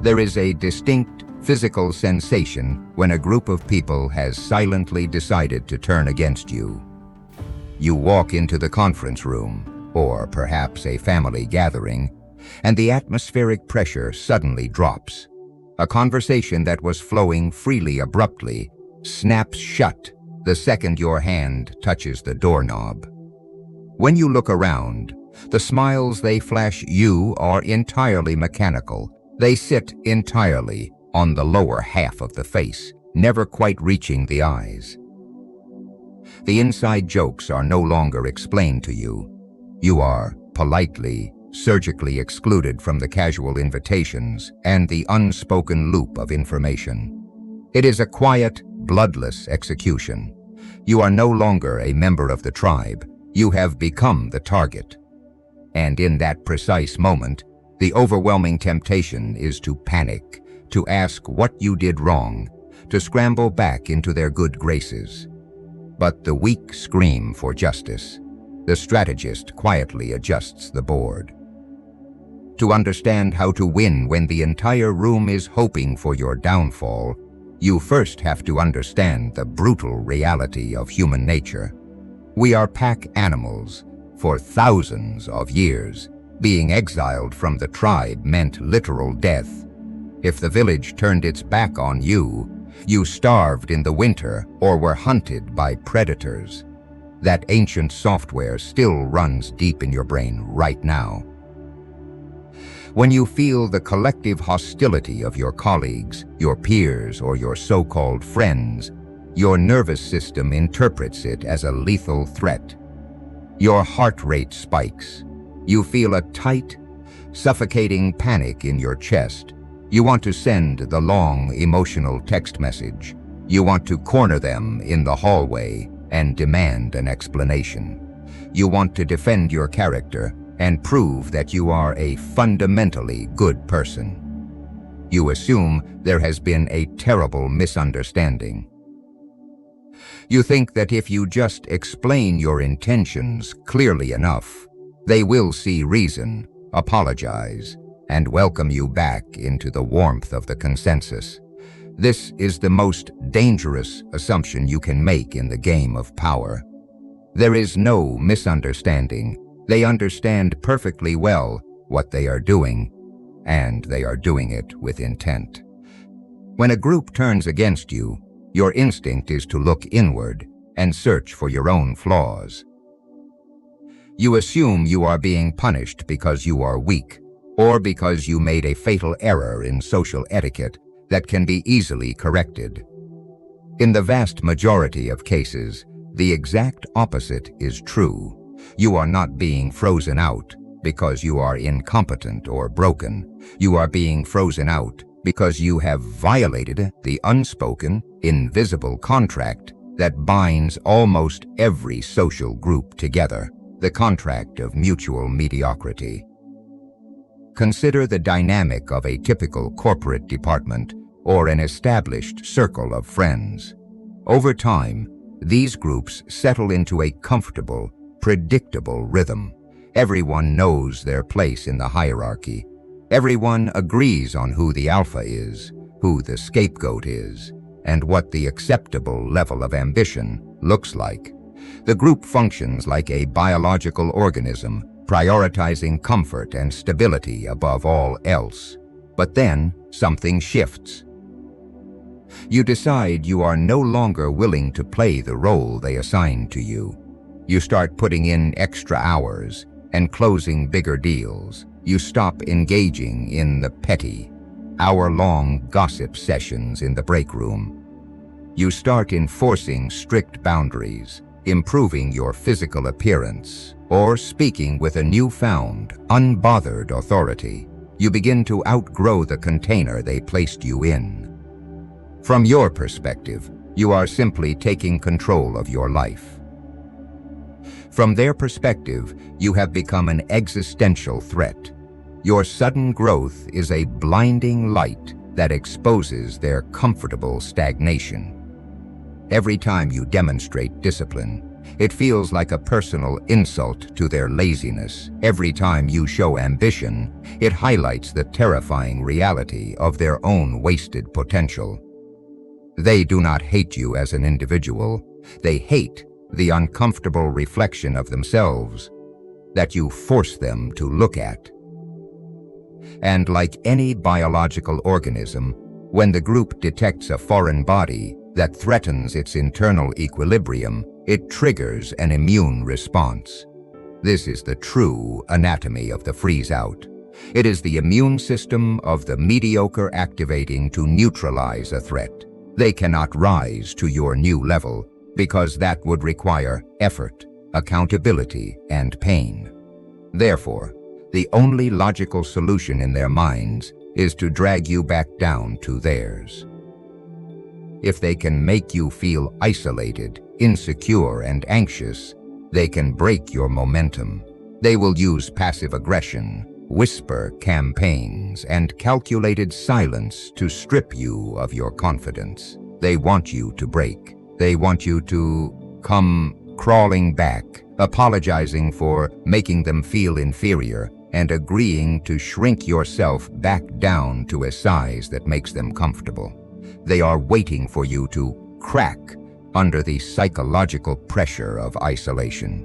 There is a distinct physical sensation when a group of people has silently decided to turn against you. You walk into the conference room, or perhaps a family gathering, and the atmospheric pressure suddenly drops. A conversation that was flowing freely abruptly snaps shut the second your hand touches the doorknob. When you look around, the smiles they flash you are entirely mechanical. They sit entirely on the lower half of the face, never quite reaching the eyes. The inside jokes are no longer explained to you. You are politely, surgically excluded from the casual invitations and the unspoken loop of information. It is a quiet, bloodless execution. You are no longer a member of the tribe. You have become the target. And in that precise moment, the overwhelming temptation is to panic, to ask what you did wrong, to scramble back into their good graces. But the weak scream for justice. The strategist quietly adjusts the board. To understand how to win when the entire room is hoping for your downfall, you first have to understand the brutal reality of human nature. We are pack animals. For thousands of years, being exiled from the tribe meant literal death. If the village turned its back on you, you starved in the winter or were hunted by predators. That ancient software still runs deep in your brain right now. When you feel the collective hostility of your colleagues, your peers, or your so-called friends, your nervous system interprets it as a lethal threat. Your heart rate spikes. You feel a tight, suffocating panic in your chest. You want to send the long, emotional text message. You want to corner them in the hallway and demand an explanation. You want to defend your character and prove that you are a fundamentally good person. You assume there has been a terrible misunderstanding. You think that if you just explain your intentions clearly enough, they will see reason, apologize, and welcome you back into the warmth of the consensus. This is the most dangerous assumption you can make in the game of power. There is no misunderstanding. They understand perfectly well what they are doing, and they are doing it with intent. When a group turns against you, your instinct is to look inward and search for your own flaws. You assume you are being punished because you are weak, or because you made a fatal error in social etiquette that can be easily corrected. In the vast majority of cases, the exact opposite is true. You are not being frozen out because you are incompetent or broken. You are being frozen out because you have violated the unspoken, invisible contract that binds almost every social group together, the contract of mutual mediocrity. Consider the dynamic of a typical corporate department or an established circle of friends. Over time, these groups settle into a comfortable, predictable rhythm. Everyone knows their place in the hierarchy. Everyone agrees on who the alpha is, who the scapegoat is, and what the acceptable level of ambition looks like. The group functions like a biological organism, prioritizing comfort and stability above all else. But then, something shifts. You decide you are no longer willing to play the role they assigned to you. You start putting in extra hours and closing bigger deals. You stop engaging in the petty, hour-long gossip sessions in the break room. You start enforcing strict boundaries, improving your physical appearance, or speaking with a newfound, unbothered authority. You begin to outgrow the container they placed you in. From your perspective, you are simply taking control of your life. From their perspective, you have become an existential threat. Your sudden growth is a blinding light that exposes their comfortable stagnation. Every time you demonstrate discipline, It feels like a personal insult to their laziness. Every time you show ambition, it highlights the terrifying reality of their own wasted potential. They do not hate you as an individual. They hate the uncomfortable reflection of themselves that you force them to look at. And like any biological organism, when the group detects a foreign body that threatens its internal equilibrium, it triggers an immune response. This is the true anatomy of the freeze-out. It is the immune system of the mediocre activating to neutralize a threat. They cannot rise to your new level because that would require effort, accountability, and pain. Therefore, the only logical solution in their minds is to drag you back down to theirs. If they can make you feel isolated, insecure, and anxious, they can break your momentum. They will use passive aggression, whisper campaigns, and calculated silence to strip you of your confidence. They want you to break. They want you to come crawling back, apologizing for making them feel inferior, and agreeing to shrink yourself back down to a size that makes them comfortable. They are waiting for you to crack under the psychological pressure of isolation.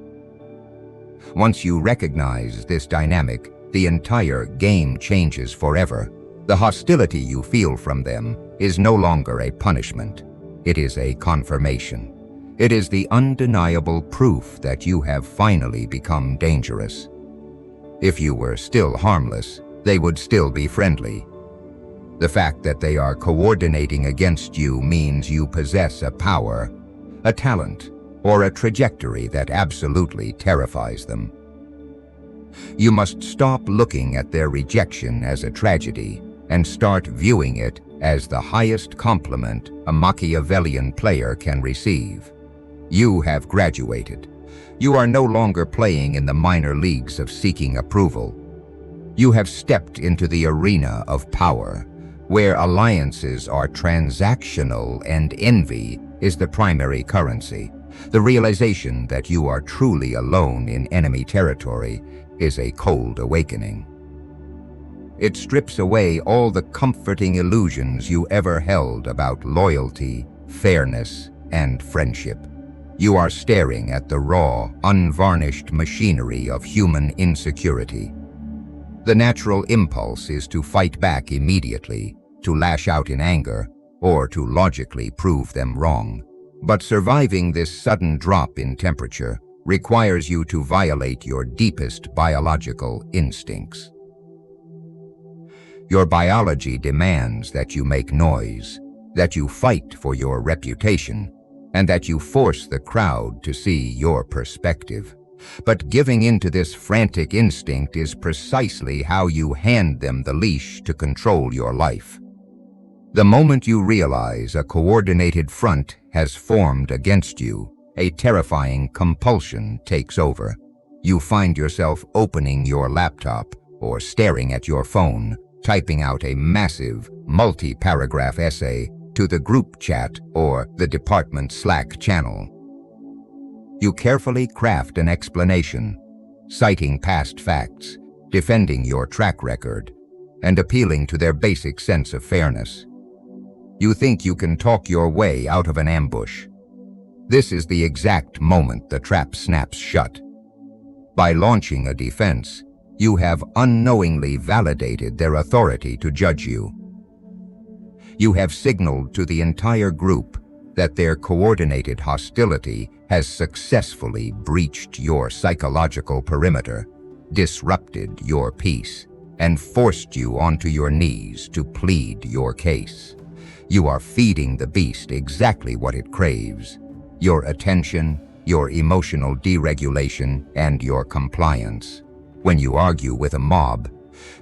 Once you recognize this dynamic, the entire game changes forever. The hostility you feel from them is no longer a punishment. It is a confirmation. It is the undeniable proof that you have finally become dangerous. If you were still harmless, they would still be friendly. The fact that they are coordinating against you means you possess a power, a talent, or a trajectory that absolutely terrifies them. You must stop looking at their rejection as a tragedy and start viewing it as the highest compliment a Machiavellian player can receive. You have graduated. You are no longer playing in the minor leagues of seeking approval. You have stepped into the arena of power, where alliances are transactional and envy is the primary currency. The realization that you are truly alone in enemy territory is a cold awakening. It strips away all the comforting illusions you ever held about loyalty, fairness, and friendship. You are staring at the raw, unvarnished machinery of human insecurity. The natural impulse is to fight back immediately, to lash out in anger, or to logically prove them wrong. But surviving this sudden drop in temperature requires you to violate your deepest biological instincts. Your biology demands that you make noise, that you fight for your reputation, and that you force the crowd to see your perspective. But giving into this frantic instinct is precisely how you hand them the leash to control your life. The moment you realize a coordinated front has formed against you, a terrifying compulsion takes over. You find yourself opening your laptop or staring at your phone, typing out a massive, multi-paragraph essay to the group chat or the department Slack channel. You carefully craft an explanation, citing past facts, defending your track record, and appealing to their basic sense of fairness. You think you can talk your way out of an ambush. This is the exact moment the trap snaps shut. By launching a defense, you have unknowingly validated their authority to judge you. You have signaled to the entire group that their coordinated hostility has successfully breached your psychological perimeter, disrupted your peace, and forced you onto your knees to plead your case. You are feeding the beast exactly what it craves: your attention, your emotional deregulation, and your compliance. When you argue with a mob,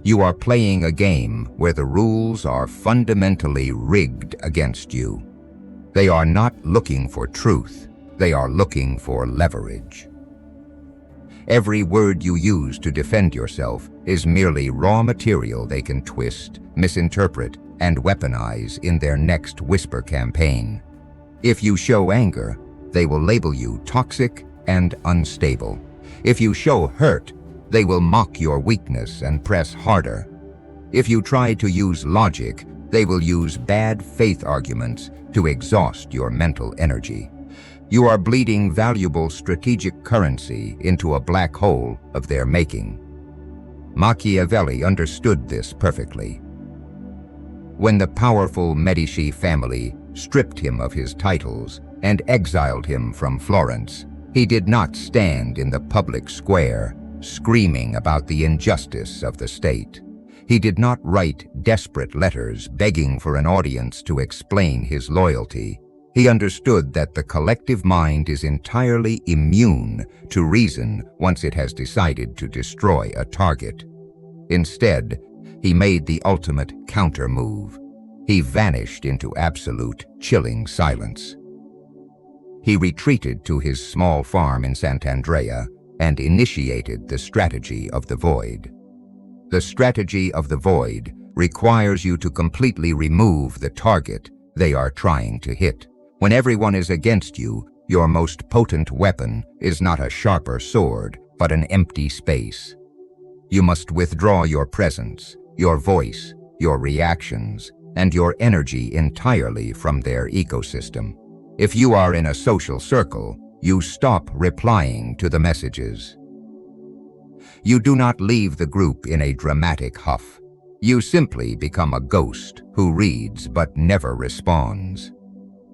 you are playing a game where the rules are fundamentally rigged against you. They are not looking for truth, they are looking for leverage. Every word you use to defend yourself is merely raw material they can twist, misinterpret, and weaponize in their next whisper campaign. If you show anger, they will label you toxic and unstable. If you show hurt, they will mock your weakness and press harder. If you try to use logic, they will use bad faith arguments to exhaust your mental energy. You are bleeding valuable strategic currency into a black hole of their making. Machiavelli understood this perfectly. When the powerful Medici family stripped him of his titles and exiled him from Florence, he did not stand in the public square screaming about the injustice of the state. He did not write desperate letters begging for an audience to explain his loyalty. He understood that the collective mind is entirely immune to reason once it has decided to destroy a target. Instead, he made the ultimate counter-move. He vanished into absolute, chilling silence. He retreated to his small farm in Sant'Andrea and initiated the strategy of the void. The strategy of the void requires you to completely remove the target they are trying to hit. When everyone is against you, your most potent weapon is not a sharper sword, but an empty space. You must withdraw your presence, your voice, your reactions, and your energy entirely from their ecosystem. If you are in a social circle, you stop replying to the messages. You do not leave the group in a dramatic huff. You simply become a ghost who reads but never responds.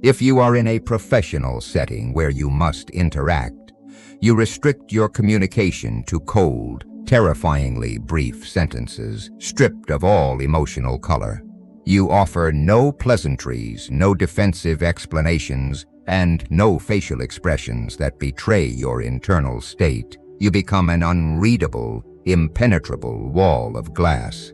If you are in a professional setting where you must interact, you restrict your communication to cold, terrifyingly brief sentences, stripped of all emotional color. You offer no pleasantries, no defensive explanations, and no facial expressions that betray your internal state. You become an unreadable, impenetrable wall of glass.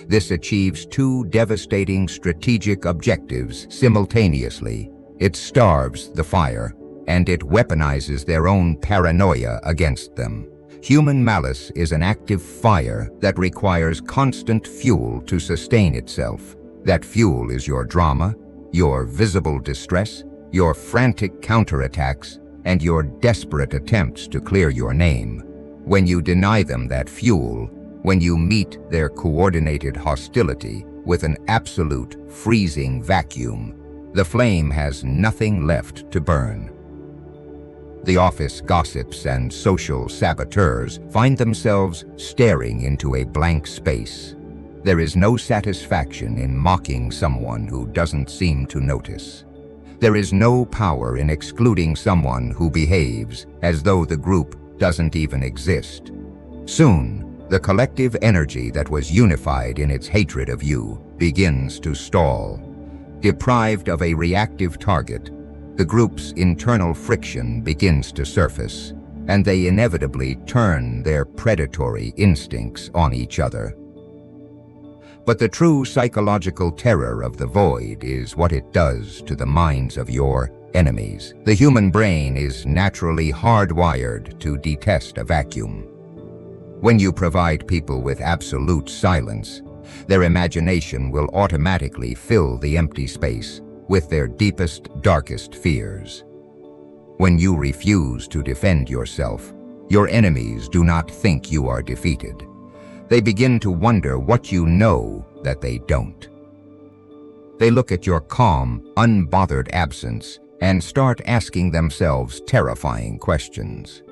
This achieves two devastating strategic objectives simultaneously. It starves the fire, and it weaponizes their own paranoia against them. Human malice is an active fire that requires constant fuel to sustain itself. That fuel is your drama, your visible distress, your frantic counterattacks, and your desperate attempts to clear your name. When you deny them that fuel, when you meet their coordinated hostility with an absolute freezing vacuum, the flame has nothing left to burn. The office gossips and social saboteurs find themselves staring into a blank space. There is no satisfaction in mocking someone who doesn't seem to notice. There is no power in excluding someone who behaves as though the group doesn't even exist. Soon, the collective energy that was unified in its hatred of you begins to stall. Deprived of a reactive target, the group's internal friction begins to surface, and they inevitably turn their predatory instincts on each other. But the true psychological terror of the void is what it does to the minds of your enemies. The human brain is naturally hardwired to detest a vacuum. When you provide people with absolute silence, their imagination will automatically fill the empty space with their deepest, darkest fears. When you refuse to defend yourself, your enemies do not think you are defeated. They begin to wonder what you know that they don't. They look at your calm, unbothered absence and start asking themselves terrifying questions.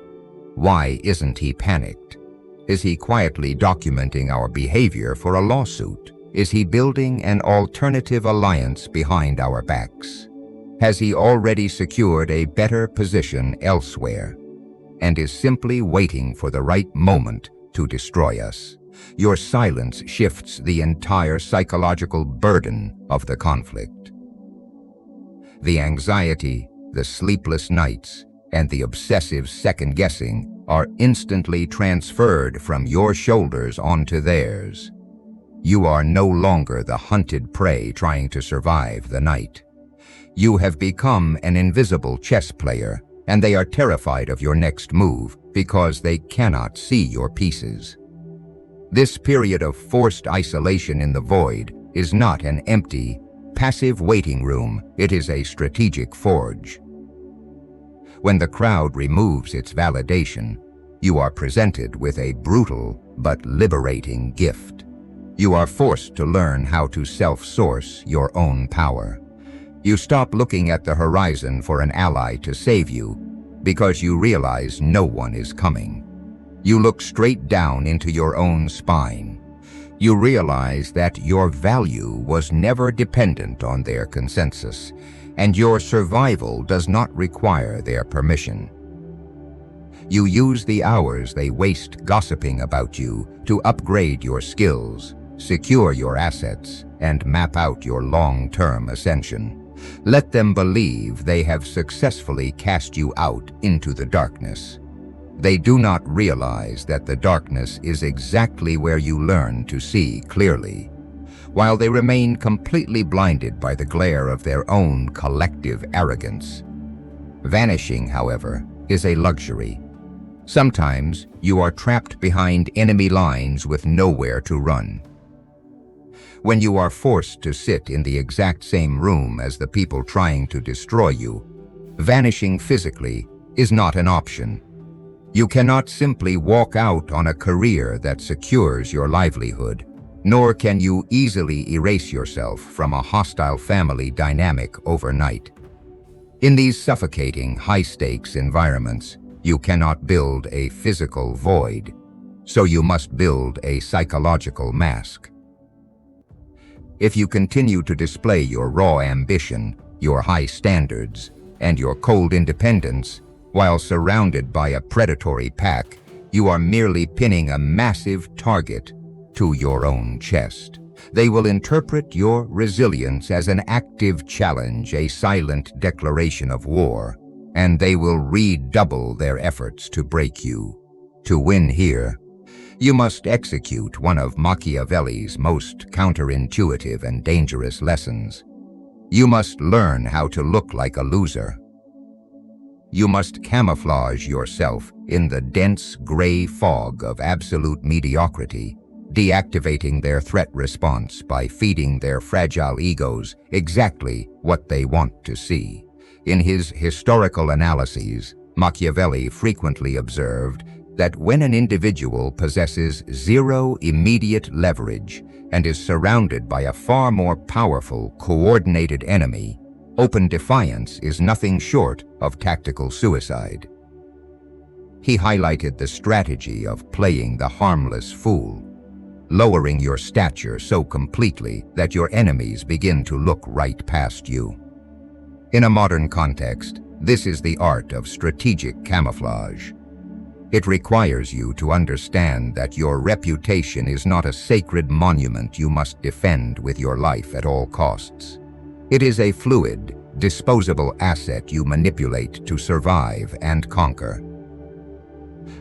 Why isn't he panicked? Is he quietly documenting our behavior for a lawsuit? Is he building an alternative alliance behind our backs? Has he already secured a better position elsewhere and is simply waiting for the right moment to destroy us? Your silence shifts the entire psychological burden of the conflict. The anxiety, the sleepless nights, and the obsessive second-guessing are instantly transferred from your shoulders onto theirs. You are no longer the hunted prey trying to survive the night. You have become an invisible chess player, and they are terrified of your next move because they cannot see your pieces. This period of forced isolation in the void is not an empty, passive waiting room. It is a strategic forge. When the crowd removes its validation, you are presented with a brutal but liberating gift. You are forced to learn how to self-source your own power. You stop looking at the horizon for an ally to save you because you realize no one is coming. You look straight down into your own spine. You realize that your value was never dependent on their consensus, and your survival does not require their permission. You use the hours they waste gossiping about you to upgrade your skills, secure your assets, and map out your long-term ascension. Let them believe they have successfully cast you out into the darkness. They do not realize that the darkness is exactly where you learn to see clearly. While they remain completely blinded by the glare of their own collective arrogance. Vanishing, however, is a luxury. Sometimes you are trapped behind enemy lines with nowhere to run. When you are forced to sit in the exact same room as the people trying to destroy you, vanishing physically is not an option. You cannot simply walk out on a career that secures your livelihood, nor can you easily erase yourself from a hostile family dynamic overnight. In these suffocating, high-stakes environments, you cannot build a physical void, so you must build a psychological mask. If you continue to display your raw ambition, your high standards, and your cold independence, while surrounded by a predatory pack, you are merely pinning a massive target to your own chest. They will interpret your resilience as an active challenge, a silent declaration of war, and they will redouble their efforts to break you. To win here, you must execute one of Machiavelli's most counterintuitive and dangerous lessons. You must learn how to look like a loser. You must camouflage yourself in the dense gray fog of absolute mediocrity, deactivating their threat response by feeding their fragile egos exactly what they want to see. In his historical analyses, Machiavelli frequently observed that when an individual possesses zero immediate leverage and is surrounded by a far more powerful, coordinated enemy, open defiance is nothing short of tactical suicide. He highlighted the strategy of playing the harmless fool, lowering your stature so completely that your enemies begin to look right past you. In a modern context, this is the art of strategic camouflage. It requires you to understand that your reputation is not a sacred monument you must defend with your life at all costs. It is a fluid, disposable asset you manipulate to survive and conquer.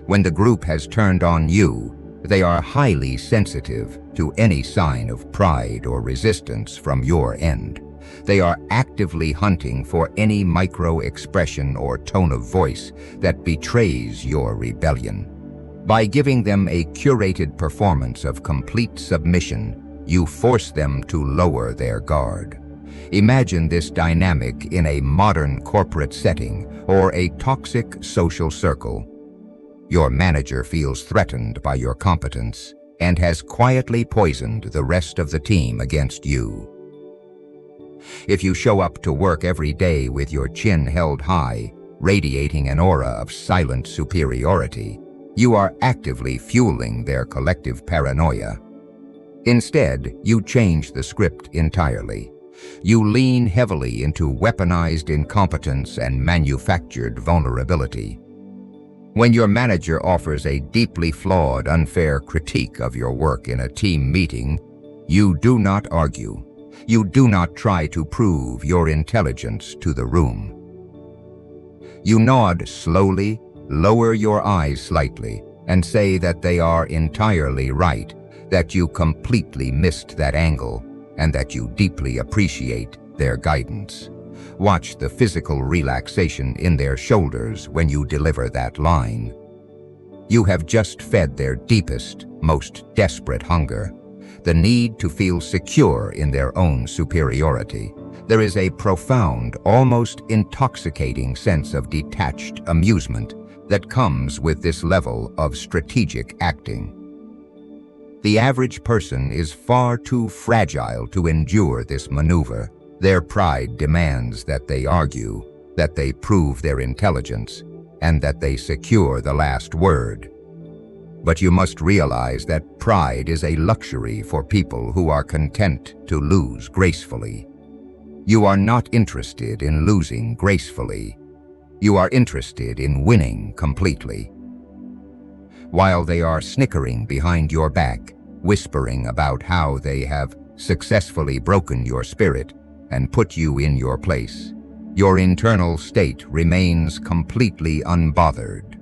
When the group has turned on you, they are highly sensitive to any sign of pride or resistance from your end. They are actively hunting for any micro-expression or tone of voice that betrays your rebellion. By giving them a curated performance of complete submission, you force them to lower their guard. Imagine this dynamic in a modern corporate setting or a toxic social circle. Your manager feels threatened by your competence and has quietly poisoned the rest of the team against you. If you show up to work every day with your chin held high, radiating an aura of silent superiority, you are actively fueling their collective paranoia. Instead, you change the script entirely. You lean heavily into weaponized incompetence and manufactured vulnerability. When your manager offers a deeply flawed, unfair critique of your work in a team meeting, you do not argue. You do not try to prove your intelligence to the room. You nod slowly, lower your eyes slightly, and say that they are entirely right, that you completely missed that angle, and that you deeply appreciate their guidance. Watch the physical relaxation in their shoulders when you deliver that line. You have just fed their deepest, most desperate hunger. The need to feel secure in their own superiority, There is a profound, almost intoxicating sense of detached amusement that comes with this level of strategic acting. The average person is far too fragile to endure this maneuver. Their pride demands that they argue, that they prove their intelligence, and that they secure the last word. But you must realize that pride is a luxury for people who are content to lose gracefully. You are not interested in losing gracefully. You are interested in winning completely. While they are snickering behind your back, whispering about how they have successfully broken your spirit and put you in your place, your internal state remains completely unbothered.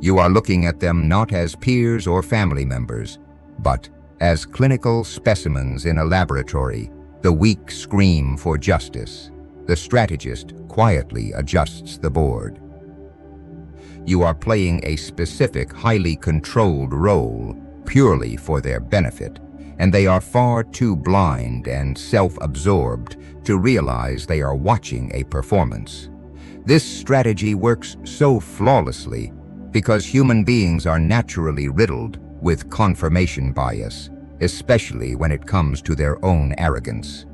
You are looking at them not as peers or family members, but as clinical specimens in a laboratory. The weak scream for justice. The strategist quietly adjusts the board. You are playing a specific, highly controlled role purely for their benefit, and they are far too blind and self-absorbed to realize they are watching a performance. This strategy works so flawlessly because human beings are naturally riddled with confirmation bias, especially when it comes to their own arrogance.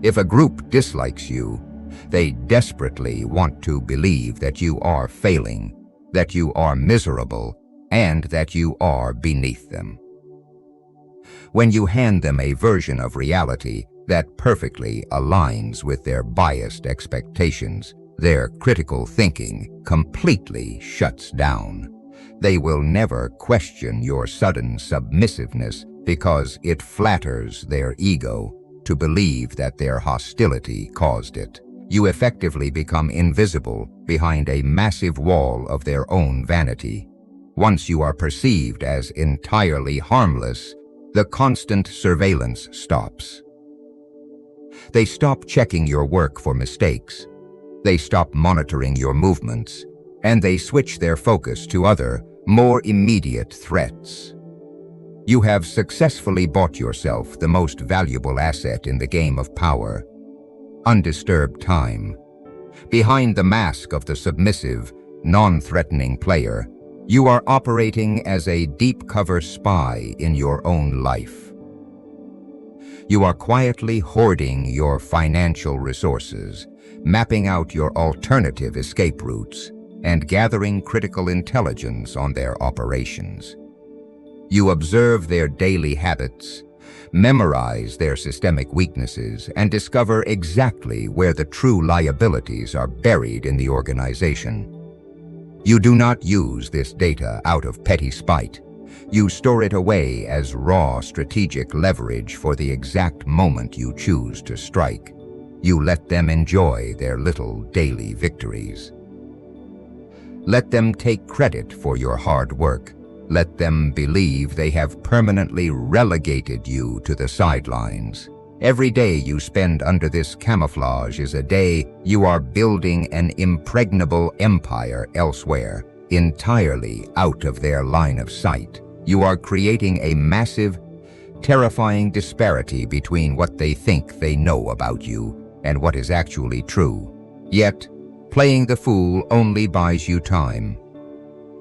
If a group dislikes you, they desperately want to believe that you are failing, that you are miserable, and that you are beneath them. When you hand them a version of reality that perfectly aligns with their biased expectations, their critical thinking completely shuts down. They will never question your sudden submissiveness because it flatters their ego to believe that their hostility caused it. You effectively become invisible behind a massive wall of their own vanity. Once you are perceived as entirely harmless, the constant surveillance stops. They stop checking your work for mistakes. They stop monitoring your movements, and they switch their focus to other, more immediate threats. You have successfully bought yourself the most valuable asset in the game of power: undisturbed time. Behind the mask of the submissive, non-threatening player, you are operating as a deep-cover spy in your own life. You are quietly hoarding your financial resources, mapping out your alternative escape routes, and gathering critical intelligence on their operations. You observe their daily habits, memorize their systemic weaknesses, and discover exactly where the true liabilities are buried in the organization. You do not use this data out of petty spite. You store it away as raw strategic leverage for the exact moment you choose to strike. You let them enjoy their little daily victories. Let them take credit for your hard work. Let them believe they have permanently relegated you to the sidelines. Every day you spend under this camouflage is a day you are building an impregnable empire elsewhere, entirely out of their line of sight. You are creating a massive, terrifying disparity between what they think they know about you and what is actually true. Yet, playing the fool only buys you time.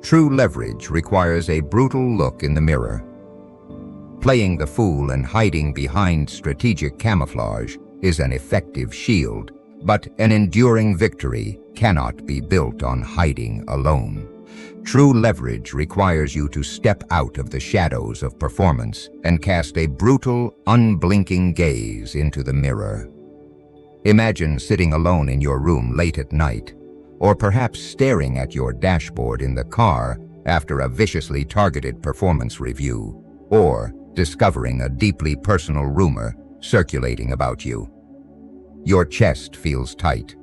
True leverage requires a brutal look in the mirror. Playing the fool and hiding behind strategic camouflage is an effective shield, but an enduring victory cannot be built on hiding alone. True leverage requires you to step out of the shadows of performance and cast a brutal, unblinking gaze into the mirror. Imagine sitting alone in your room late at night, or perhaps staring at your dashboard in the car after a viciously targeted performance review, or discovering a deeply personal rumor circulating about you. Your chest feels tight.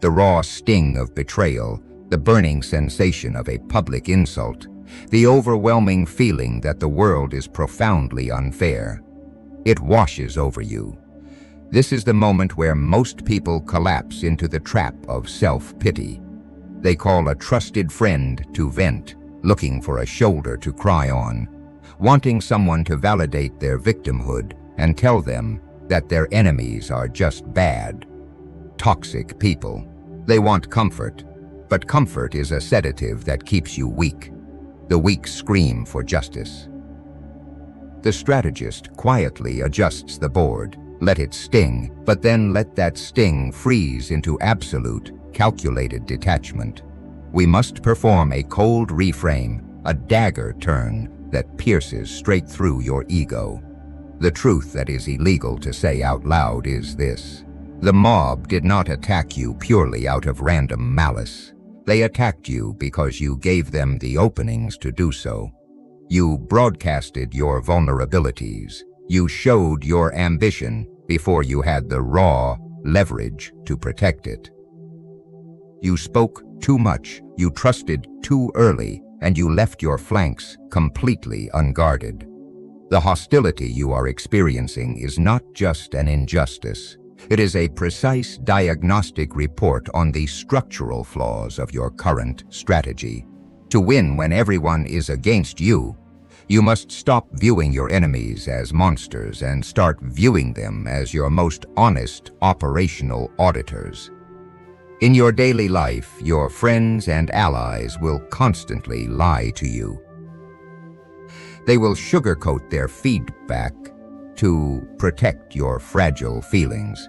The raw sting of betrayal, the burning sensation of a public insult, the overwhelming feeling that the world is profoundly unfair. It washes over you. This is the moment where most people collapse into the trap of self-pity. They call a trusted friend to vent, looking for a shoulder to cry on, wanting someone to validate their victimhood and tell them that their enemies are just bad, toxic people. They want comfort, but comfort is a sedative that keeps you weak. The weak scream for justice. The strategist quietly adjusts the board, let it sting, but then let that sting freeze into absolute, calculated detachment. We must perform a cold reframe, a dagger turn that pierces straight through your ego. The truth that is illegal to say out loud is this: the mob did not attack you purely out of random malice. They attacked you because you gave them the openings to do so. You broadcasted your vulnerabilities. You showed your ambition before you had the raw leverage to protect it. You spoke too much, you trusted too early, and you left your flanks completely unguarded. The hostility you are experiencing is not just an injustice. It is a precise diagnostic report on the structural flaws of your current strategy. To win when everyone is against you, you must stop viewing your enemies as monsters and start viewing them as your most honest operational auditors. In your daily life, your friends and allies will constantly lie to you. They will sugarcoat their feedback to protect your fragile feelings.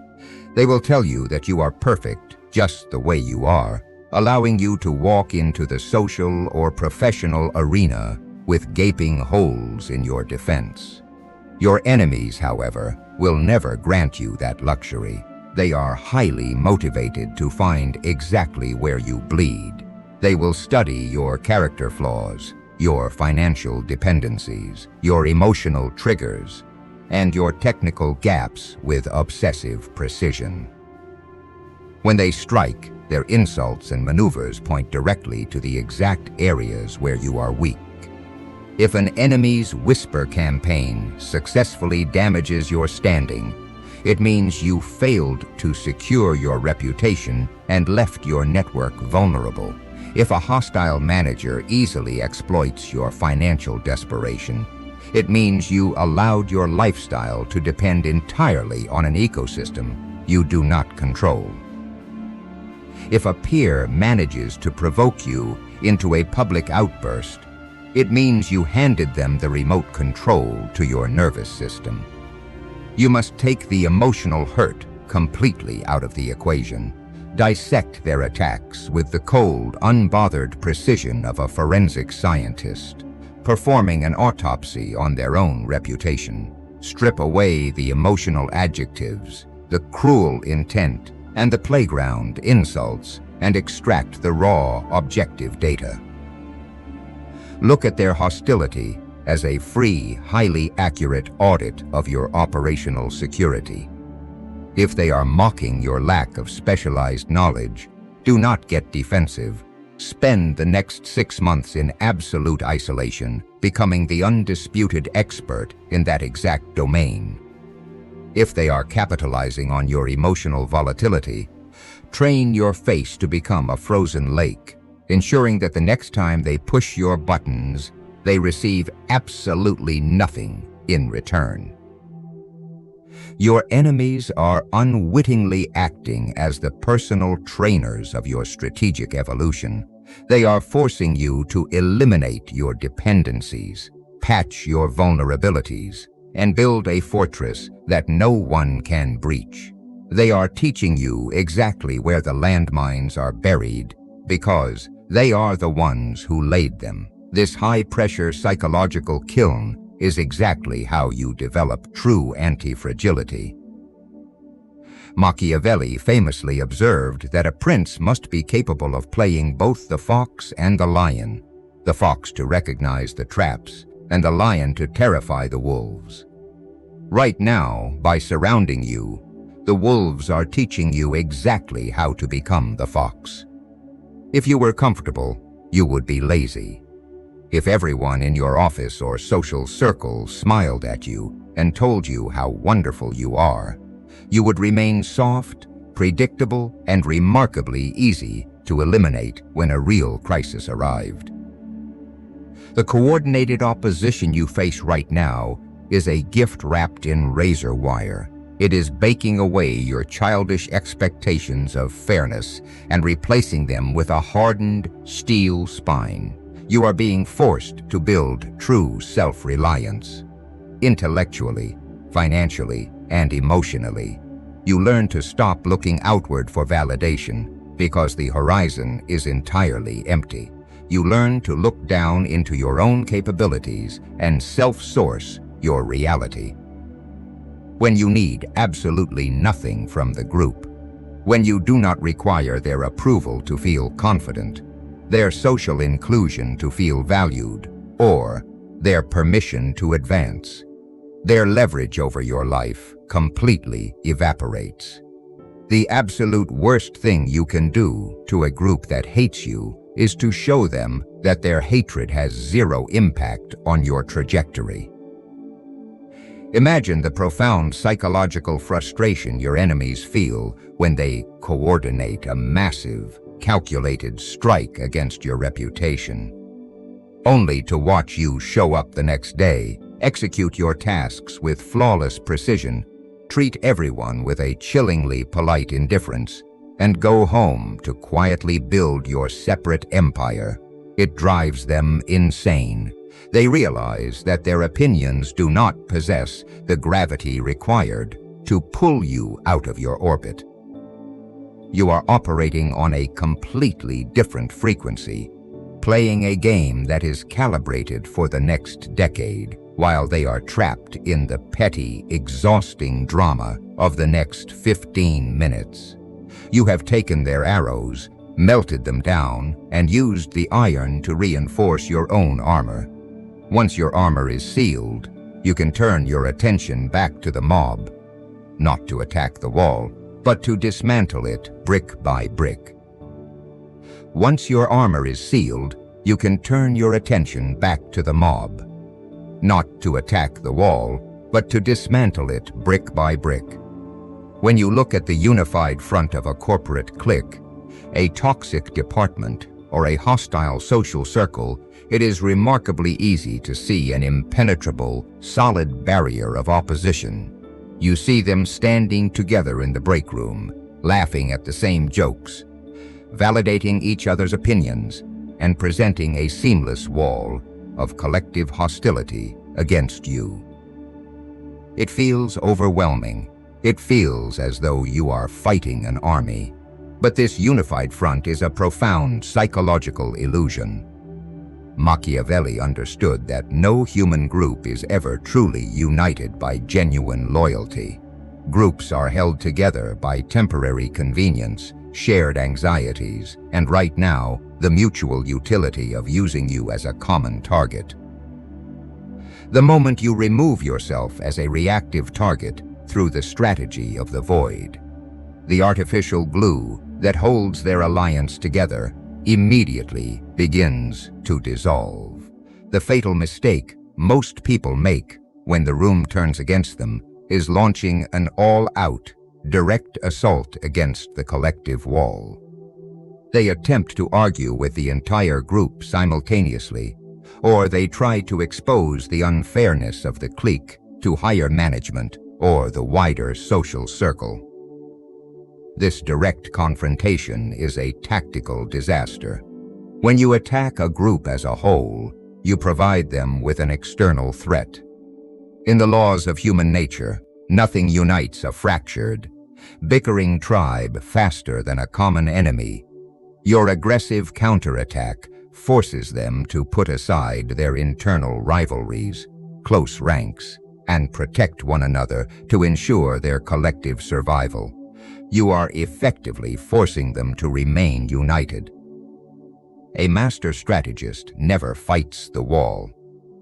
They will tell you that you are perfect just the way you are, allowing you to walk into the social or professional arena with gaping holes in your defense. Your enemies, however, will never grant you that luxury. They are highly motivated to find exactly where you bleed. They will study your character flaws, your financial dependencies, your emotional triggers, and your technical gaps with obsessive precision. When they strike, their insults and maneuvers point directly to the exact areas where you are weak. If an enemy's whisper campaign successfully damages your standing, it means you failed to secure your reputation and left your network vulnerable. If a hostile manager easily exploits your financial desperation, it means you allowed your lifestyle to depend entirely on an ecosystem you do not control. If a peer manages to provoke you into a public outburst, it means you handed them the remote control to your nervous system. You must take the emotional hurt completely out of the equation. Dissect their attacks with the cold, unbothered precision of a forensic scientist, performing an autopsy on their own reputation. Strip away the emotional adjectives, the cruel intent, and the playground insults, and extract the raw, objective data. Look at their hostility as a free, highly accurate audit of your operational security. If they are mocking your lack of specialized knowledge, do not get defensive. Spend the next 6 months in absolute isolation, becoming the undisputed expert in that exact domain. If they are capitalizing on your emotional volatility, train your face to become a frozen lake, ensuring that the next time they push your buttons, they receive absolutely nothing in return. Your enemies are unwittingly acting as the personal trainers of your strategic evolution. They are forcing you to eliminate your dependencies, patch your vulnerabilities, and build a fortress that no one can breach. They are teaching you exactly where the landmines are buried because they are the ones who laid them. This high-pressure psychological kiln is exactly how you develop true anti-fragility. Machiavelli famously observed that a prince must be capable of playing both the fox and the lion, the fox to recognize the traps, and the lion to terrify the wolves. Right now, by surrounding you, the wolves are teaching you exactly how to become the fox. If you were comfortable, you would be lazy. If everyone in your office or social circle smiled at you and told you how wonderful you are, you would remain soft, predictable, and remarkably easy to eliminate when a real crisis arrived. The coordinated opposition you face right now is a gift wrapped in razor wire. It is baking away your childish expectations of fairness and replacing them with a hardened steel spine. You are being forced to build true self-reliance. Intellectually, financially, and emotionally, you learn to stop looking outward for validation because the horizon is entirely empty. You learn to look down into your own capabilities and self-source your reality. When you need absolutely nothing from the group, when you do not require their approval to feel confident, their social inclusion to feel valued, or their permission to advance, their leverage over your life completely evaporates. The absolute worst thing you can do to a group that hates you is to show them that their hatred has zero impact on your trajectory. Imagine the profound psychological frustration your enemies feel when they coordinate a massive, calculated strike against your reputation, only to watch you show up the next day, execute your tasks with flawless precision, treat everyone with a chillingly polite indifference, and go home to quietly build your separate empire. It drives them insane. They realize that their opinions do not possess the gravity required to pull you out of your orbit. You are operating on a completely different frequency, playing a game that is calibrated for the next decade, while they are trapped in the petty, exhausting drama of the next 15 minutes. You have taken their arrows, melted them down, and used the iron to reinforce your own armor. Once your armor is sealed, you can turn your attention back to the mob, not to attack the wall, but to dismantle it brick by brick. Once your armor is sealed, you can turn your attention back to the mob, not to attack the wall, but to dismantle it brick by brick. When you look at the unified front of a corporate clique, a toxic department, or a hostile social circle, it is remarkably easy to see an impenetrable, solid barrier of opposition. You see them standing together in the break room, laughing at the same jokes, validating each other's opinions, and presenting a seamless wall of collective hostility against you. It feels overwhelming. It feels as though you are fighting an army. But this unified front is a profound psychological illusion. Machiavelli understood that no human group is ever truly united by genuine loyalty. Groups are held together by temporary convenience, shared anxieties, and right now, the mutual utility of using you as a common target. The moment you remove yourself as a reactive target through the strategy of the void, the artificial glue that holds their alliance together immediately begins to dissolve. The fatal mistake most people make when the room turns against them is launching an all-out, direct assault against the collective wall. They attempt to argue with the entire group simultaneously, or they try to expose the unfairness of the clique to higher management or the wider social circle. This direct confrontation is a tactical disaster. When you attack a group as a whole, you provide them with an external threat. In the laws of human nature, nothing unites a fractured, bickering tribe faster than a common enemy. Your aggressive counterattack forces them to put aside their internal rivalries, close ranks, and protect one another to ensure their collective survival. You are effectively forcing them to remain united. A master strategist never fights the wall.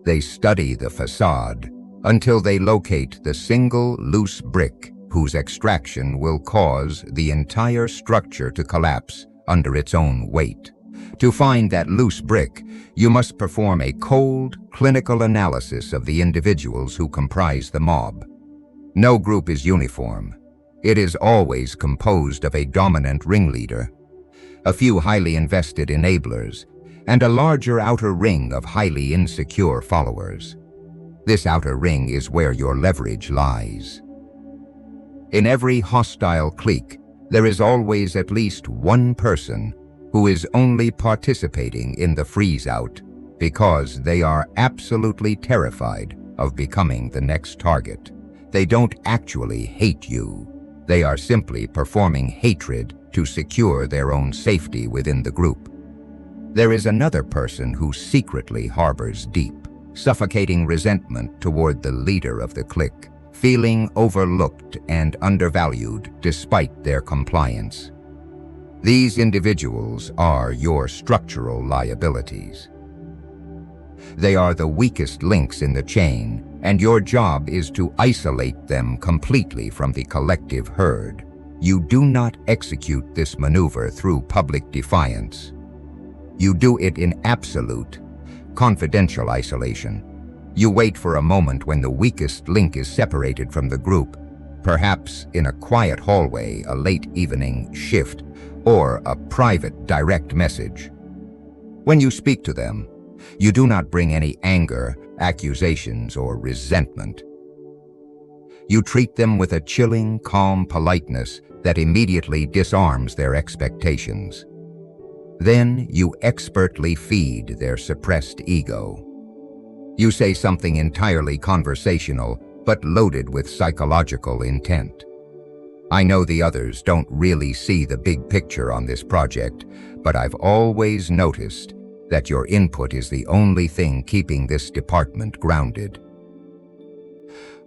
They study the facade until they locate the single loose brick whose extraction will cause the entire structure to collapse under its own weight. To find that loose brick, you must perform a cold, clinical analysis of the individuals who comprise the mob. No group is uniform. It is always composed of a dominant ringleader, a few highly invested enablers, and a larger outer ring of highly insecure followers. This outer ring is where your leverage lies. In every hostile clique, there is always at least one person who is only participating in the freeze-out because they are absolutely terrified of becoming the next target. They don't actually hate you. They are simply performing hatred to secure their own safety within the group. There is another person who secretly harbors deep, suffocating resentment toward the leader of the clique, feeling overlooked and undervalued despite their compliance. These individuals are your structural liabilities. They are the weakest links in the chain, and your job is to isolate them completely from the collective herd. You do not execute this maneuver through public defiance. You do it in absolute, confidential isolation. You wait for a moment when the weakest link is separated from the group, perhaps in a quiet hallway, a late evening shift, or a private direct message. When you speak to them, you do not bring any anger, accusations, or resentment. You treat them with a chilling, calm politeness that immediately disarms their expectations. Then you expertly feed their suppressed ego. You say something entirely conversational, but loaded with psychological intent. I know the others don't really see the big picture on this project, but I've always noticed that your input is the only thing keeping this department grounded.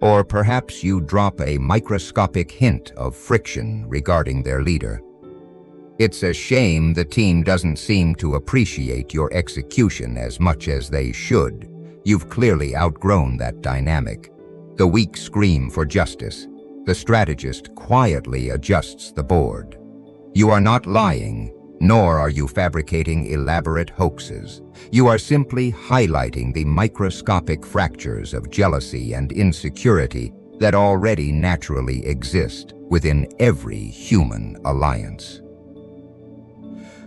Or perhaps you drop a microscopic hint of friction regarding their leader. It's a shame the team doesn't seem to appreciate your execution as much as they should. You've clearly outgrown that dynamic. The weak scream for justice. The strategist quietly adjusts the board. You are not lying, nor are you fabricating elaborate hoaxes. You are simply highlighting the microscopic fractures of jealousy and insecurity that already naturally exist within every human alliance.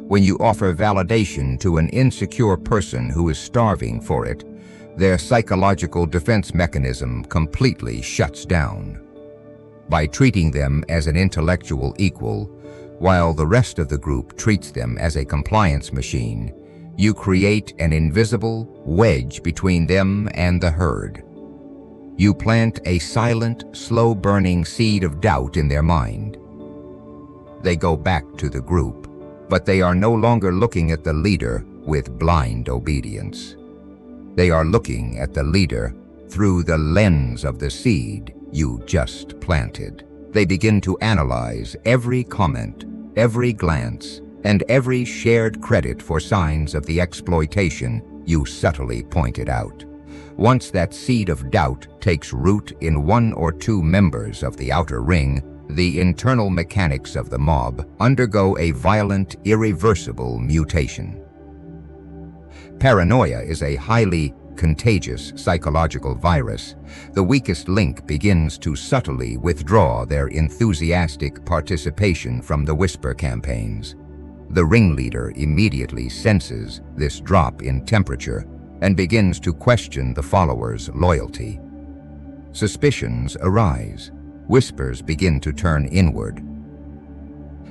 When you offer validation to an insecure person who is starving for it, their psychological defense mechanism completely shuts down. By treating them as an intellectual equal, while the rest of the group treats them as a compliance machine, you create an invisible wedge between them and the herd. You plant a silent, slow-burning seed of doubt in their mind. They go back to the group, but they are no longer looking at the leader with blind obedience. They are looking at the leader through the lens of the seed you just planted. They begin to analyze every comment, every glance, and every shared credit for signs of the exploitation you subtly pointed out. Once that seed of doubt takes root in one or two members of the outer ring, the internal mechanics of the mob undergo a violent, irreversible mutation. Paranoia is a highly contagious psychological virus. The weakest link begins to subtly withdraw their enthusiastic participation from the whisper campaigns. The ringleader immediately senses this drop in temperature and begins to question the followers' loyalty. Suspicions arise. Whispers begin to turn inward.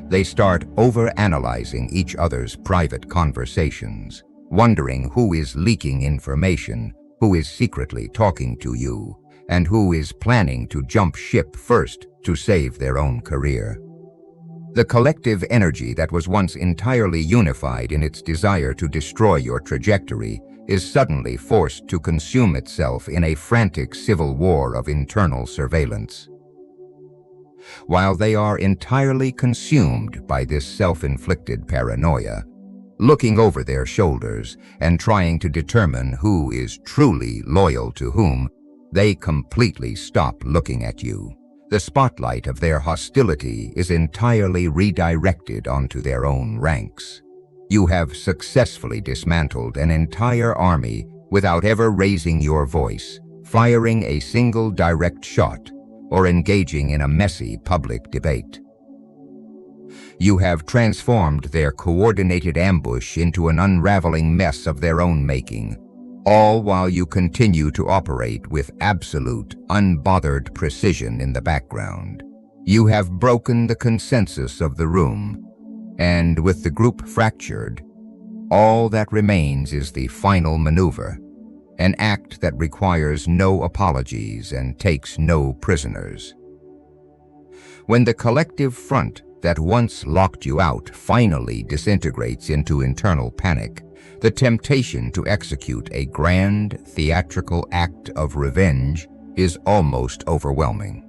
They start overanalyzing each other's private conversations, wondering who is leaking information, who is secretly talking to you, and who is planning to jump ship first to save their own career. The collective energy that was once entirely unified in its desire to destroy your trajectory is suddenly forced to consume itself in a frantic civil war of internal surveillance. While they are entirely consumed by this self-inflicted paranoia, looking over their shoulders and trying to determine who is truly loyal to whom, they completely stop looking at you. The spotlight of their hostility is entirely redirected onto their own ranks. You have successfully dismantled an entire army without ever raising your voice, firing a single direct shot, or engaging in a messy public debate. You have transformed their coordinated ambush into an unraveling mess of their own making, all while you continue to operate with absolute, unbothered precision in the background. You have broken the consensus of the room, and with the group fractured, all that remains is the final maneuver, an act that requires no apologies and takes no prisoners. When the collective front that once locked you out finally disintegrates into internal panic, the temptation to execute a grand theatrical act of revenge is almost overwhelming.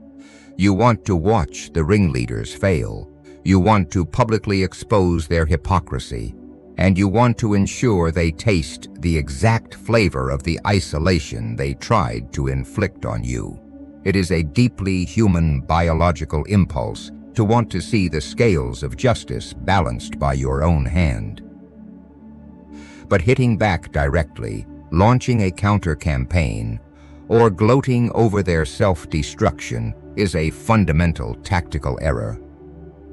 You want to watch the ringleaders fail. You want to publicly expose their hypocrisy, and you want to ensure they taste the exact flavor of the isolation they tried to inflict on you. It is a deeply human biological impulse to want to see the scales of justice balanced by your own hand. But hitting back directly, launching a counter-campaign, or gloating over their self-destruction is a fundamental tactical error.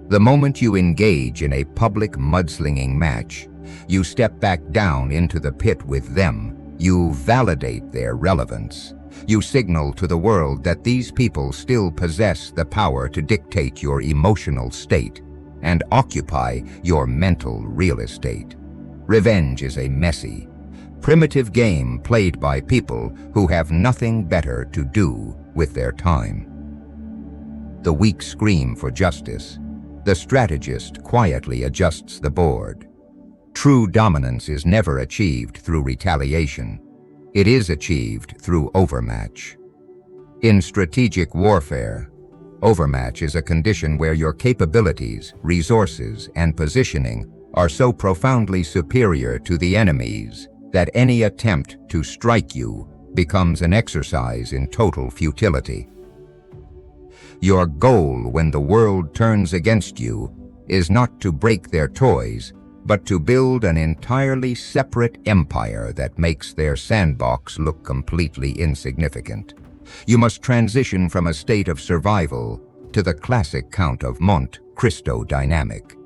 The moment you engage in a public mudslinging match, you step back down into the pit with them. You validate their relevance. You signal to the world that these people still possess the power to dictate your emotional state and occupy your mental real estate. Revenge is a messy, primitive game played by people who have nothing better to do with their time. The weak scream for justice. The strategist quietly adjusts the board. True dominance is never achieved through retaliation. It is achieved through overmatch. In strategic warfare, overmatch is a condition where your capabilities, resources, and positioning are so profoundly superior to the enemy's that any attempt to strike you becomes an exercise in total futility. Your goal when the world turns against you is not to break their toys, but to build an entirely separate empire that makes their sandbox look completely insignificant. You must transition from a state of survival to the classic Count of Monte Cristo dynamic.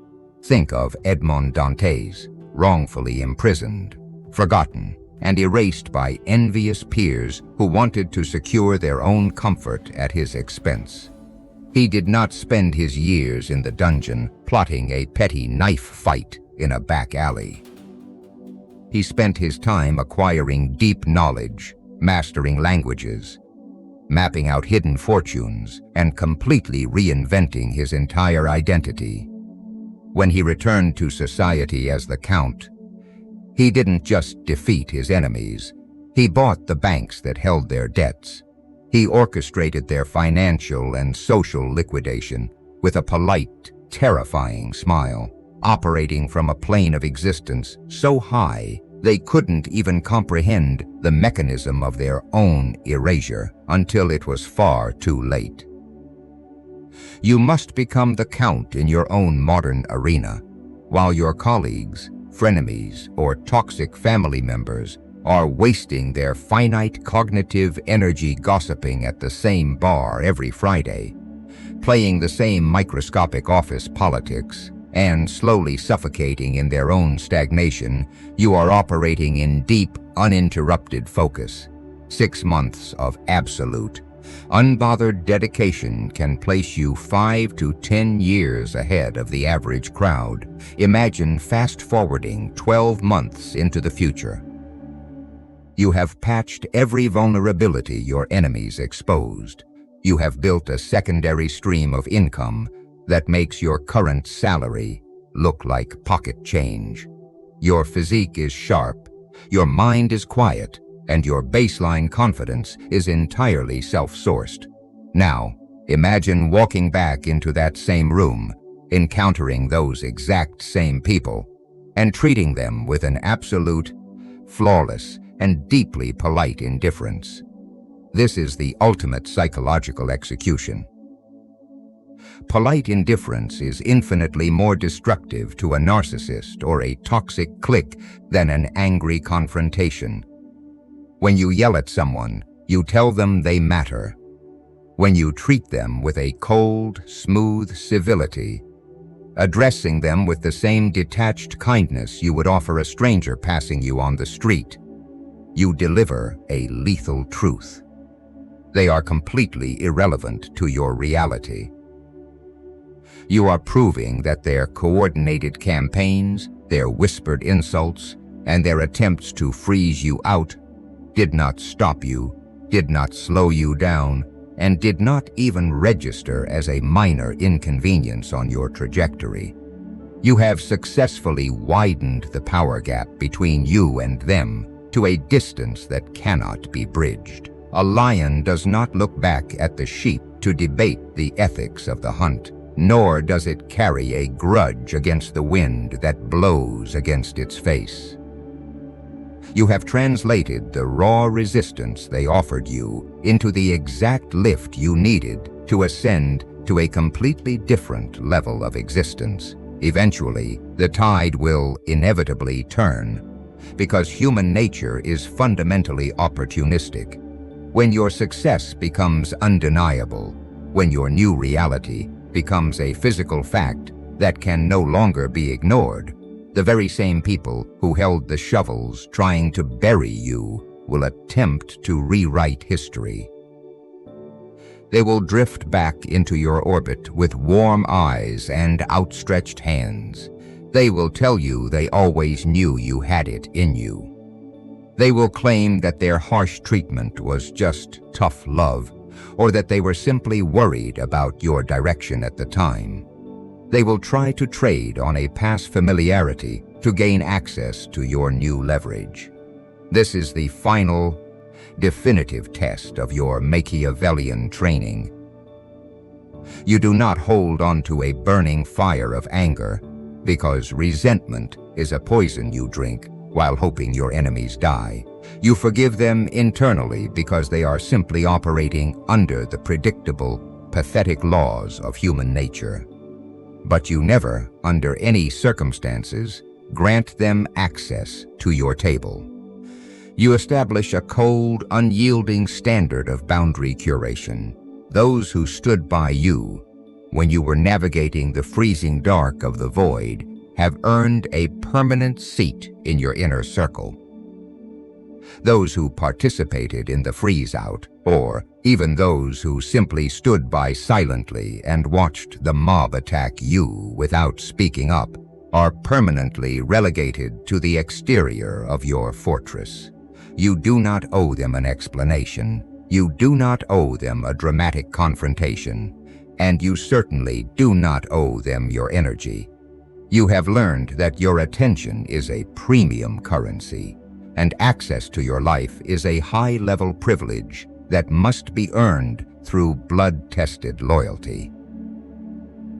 Think of Edmond Dantes, wrongfully imprisoned, forgotten, and erased by envious peers who wanted to secure their own comfort at his expense. He did not spend his years in the dungeon plotting a petty knife fight in a back alley. He spent his time acquiring deep knowledge, mastering languages, mapping out hidden fortunes, and completely reinventing his entire identity. When he returned to society as the Count, he didn't just defeat his enemies. He bought the banks that held their debts. He orchestrated their financial and social liquidation with a polite, terrifying smile, operating from a plane of existence so high they couldn't even comprehend the mechanism of their own erasure until it was far too late. You must become the Count in your own modern arena, while your colleagues, frenemies, or toxic family members are wasting their finite cognitive energy gossiping at the same bar every Friday, playing the same microscopic office politics, and slowly suffocating in their own stagnation. You are operating in deep, uninterrupted focus. 6 months of absolute, unbothered dedication can place you 5 to 10 years ahead of the average crowd. Imagine fast-forwarding 12 months into the future. You have patched every vulnerability your enemies exposed. You have built a secondary stream of income that makes your current salary look like pocket change. Your physique is sharp, your mind is quiet, and your baseline confidence is entirely self-sourced. Now, imagine walking back into that same room, encountering those exact same people, and treating them with an absolute, flawless, and deeply polite indifference. This is the ultimate psychological execution. Polite indifference is infinitely more destructive to a narcissist or a toxic clique than an angry confrontation. When you yell at someone, you tell them they matter. When you treat them with a cold, smooth civility, addressing them with the same detached kindness you would offer a stranger passing you on the street, you deliver a lethal truth. They are completely irrelevant to your reality. You are proving that their coordinated campaigns, their whispered insults, and their attempts to freeze you out did not stop you, did not slow you down, and did not even register as a minor inconvenience on your trajectory. You have successfully widened the power gap between you and them to a distance that cannot be bridged. A lion does not look back at the sheep to debate the ethics of the hunt, nor does it carry a grudge against the wind that blows against its face. You have translated the raw resistance they offered you into the exact lift you needed to ascend to a completely different level of existence. Eventually, the tide will inevitably turn, because human nature is fundamentally opportunistic. When your success becomes undeniable, when your new reality becomes a physical fact that can no longer be ignored, the very same people who held the shovels trying to bury you will attempt to rewrite history. They will drift back into your orbit with warm eyes and outstretched hands. They will tell you they always knew you had it in you. They will claim that their harsh treatment was just tough love, or that they were simply worried about your direction at the time. They will try to trade on a past familiarity to gain access to your new leverage. This is the final, definitive test of your Machiavellian training. You do not hold on to a burning fire of anger, because resentment is a poison you drink while hoping your enemies die. You forgive them internally because they are simply operating under the predictable, pathetic laws of human nature. But you never, under any circumstances, grant them access to your table. You establish a cold, unyielding standard of boundary curation. Those who stood by you when you were navigating the freezing dark of the void have earned a permanent seat in your inner circle. Those who participated in the freeze-out, or even those who simply stood by silently and watched the mob attack you without speaking up, are permanently relegated to the exterior of your fortress. You do not owe them an explanation. You do not owe them a dramatic confrontation. And you certainly do not owe them your energy. You have learned that your attention is a premium currency, and access to your life is a high-level privilege that must be earned through blood-tested loyalty.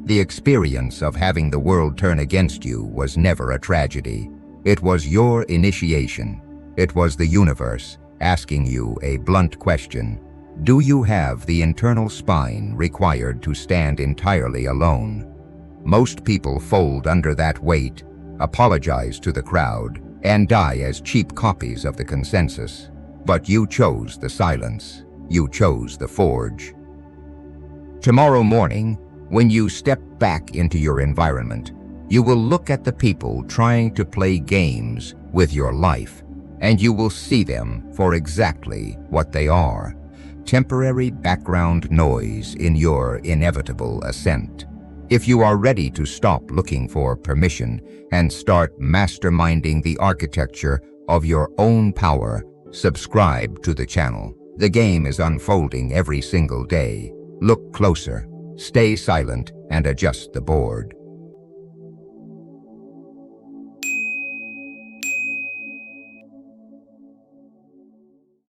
The experience of having the world turn against you was never a tragedy. It was your initiation. It was the universe asking you a blunt question. Do you have the internal spine required to stand entirely alone? Most people fold under that weight, apologize to the crowd, and die as cheap copies of the consensus. But you chose the silence. You chose the forge. Tomorrow morning, when you step back into your environment, you will look at the people trying to play games with your life, and you will see them for exactly what they are: temporary background noise in your inevitable ascent. If you are ready to stop looking for permission and start masterminding the architecture of your own power, subscribe to the channel. The game is unfolding every single day. Look closer, stay silent, and adjust the board.